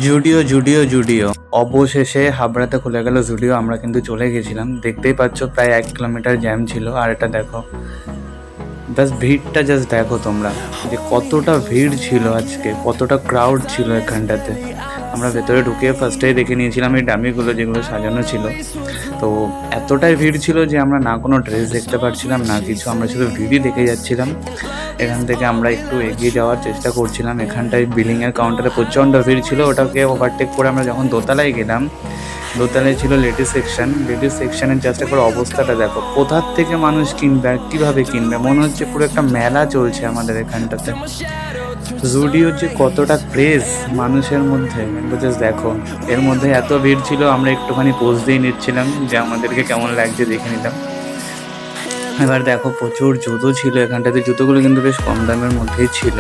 জুডিও জুডিও জুডিও অবশেষে হাবড়াতে খুলে গেল জুডিও। আমরা কিন্তু চলে গেছিলাম, দেখতেই পাচ্ছ প্রায় 1 কিলোমিটার জ্যাম ছিল। আর এটা দেখো, জাস্ট ভিড়টা জাস্ট দেখো তোমরা, যে কতটা ভিড় ছিল আজকে, কতটা ক্রাউড ছিল এখানটাতে। আমরা ভেতরে ঢুকে ফার্স্টেই দেখে নিয়েছিলাম এই ডামিগুলো যেগুলো সাজানো ছিল। তো এতটাই ভিড় ছিল যে আমরা না কোনো ড্রেস দেখতে পাচ্ছিলাম না কিছু, আমরা শুধু ভিড়ই দেখে যাচ্ছিলাম। এখান থেকে আমরা একটু এগিয়ে যাওয়ার চেষ্টা করছিলাম। এখানটায় বিলিংয়ের কাউন্টারে প্রচণ্ড ভিড় ছিল, ওটাকে ওভারটেক করে আমরা যখন দোতলায় গেলাম, দোতলায় ছিল লেডিস সেকশন। লেডিস সেকশনের জাস্ট একবার অবস্থাটা দেখো, কোথার থেকে মানুষ কিনবে আর কীভাবে কিনবে, মনে হচ্ছে পুরো একটা মেলা চলছে আমাদের এখানটাতে। জুডিওর যে কতটা ক্রেজ মানুষের মধ্যে, একবার জাস্ট দেখো। এর মধ্যে এত ভিড় ছিল, আমরা একটুখানি পোজ দিয়ে নিচ্ছিলাম যে আমাদেরকে কেমন লাগছে দেখে নিলাম। এবার দেখো প্রচুর জুতো ছিল এখানটাতে, জুতোগুলো কিন্তু বেশ কম দামের মধ্যেই ছিল।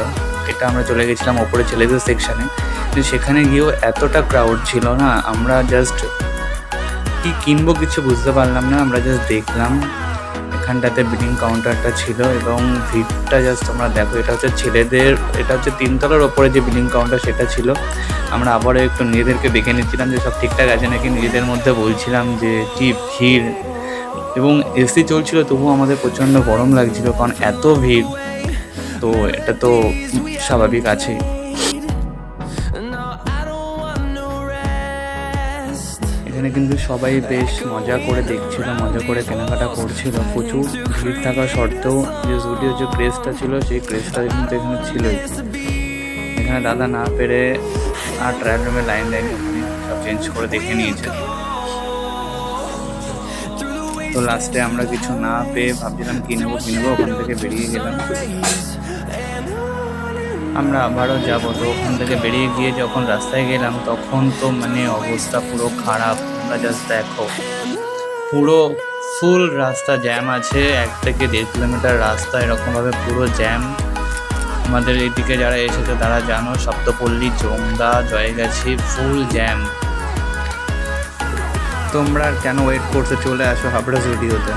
এটা আমরা চলে গেছিলাম ওপরে ছেলেদের সেকশানে, কিন্তু সেখানে গিয়েও এতটা ক্রাউড ছিল না, আমরা জাস্ট কি কিনবো কিছু বুঝতে পারলাম না। আমরা জাস্ট দেখলাম এখানটাতে বিলিং কাউন্টারটা ছিল এবং ভিড়টা জাস্ট তোমরা দেখো। এটা হচ্ছে ছেলেদের, এটা হচ্ছে 3তলার ওপরে যে বিলিং কাউন্টার সেটা ছিল। আমরা আবারও একটু নিজেদেরকে দেখে নিচ্ছিলাম যে সব ঠিকঠাক আছে নাকি, নিজেদের মধ্যে বলছিলাম যে কি ভিড়। এবং এসি চলছিল তবুও আমাদের প্রচণ্ড গরম লাগছিল, কারণ এত ভিড়। তো এটা তো স্বাভাবিক আছেই। এখানে কিন্তু সবাই বেশ মজা করে দেখছিল, মজা করে কেনাকাটা করছিল। প্রচুর ভিড় থাকা সত্ত্বেও যে জুডিওর যে ক্রেজটা ছিল, সেই ক্রেজটা কিন্তু এখানে ছিলই। এখানে দাদা না পেরে আর ট্রায়াল রুমে লাইন দেয়নি, ওখানে সব চেঞ্জ করে দেখে নিয়েছে। তো লাস্টে আমরা কিছু না পেয়ে ভাবছিলাম কিনবো, ওখান থেকে বেরিয়ে গেলাম। আমরা আবারও যাবো, তো ওখান থেকে বেরিয়ে গিয়ে যখন রাস্তায় গেলাম তখন তো মানে অবস্থা পুরো খারাপ। তোমরা জাস্ট দেখো, পুরো ফুল রাস্তা জ্যাম আছে, 1 থেকে 1.5 কিলোমিটার রাস্তা এরকমভাবে পুরো জ্যাম। আমাদের এইদিকে যারা এসেছে তারা জানো, সপ্তপল্লী, জমদা, জয়গাছি ফুল জ্যাম। তোমরা কেন ওয়েট করতে, চলে আসো হাবড়া জুডিওতে।